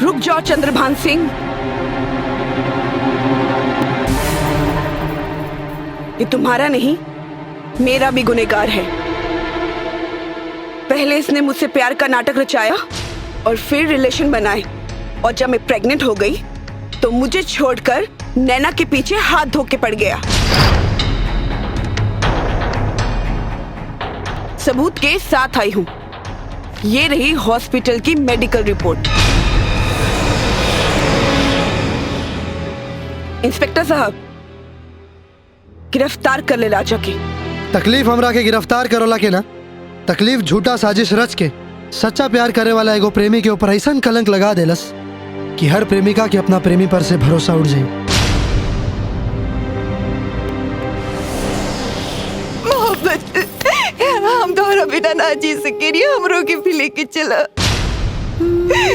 रुक जाओ चंद्रभान सिंह। ये तुम्हारा नहीं, मेरा भी गुनहगार है। पहले इसने मुझसे प्यार का नाटक रचाया और फिर रिलेशन बनाए, और जब मैं प्रेग्नेंट हो गई तो मुझे छोड़कर नैना के पीछे हाथ धो के पड़ गया। सबूत के साथ आई हूं। ये रही हॉस्पिटल की मेडिकल रिपोर्ट। इंस्पेक्टर साहब, गिरफ्तार कर ले राजा के। तकलीफ हमरा के गिरफ्तार करोला के ना, तकलीफ झूठा साजिश रच के सच्चा प्यार करे वाला एगो प्रेमी के ऊपर ऐसा कलंक लगा देलस कि हर प्रेमिका के अपना प्रेमी पर से भरोसा उड़ जाए। मोहब्बत हम दोनों बिना ना जी सके, हमरों के भी लेके चला।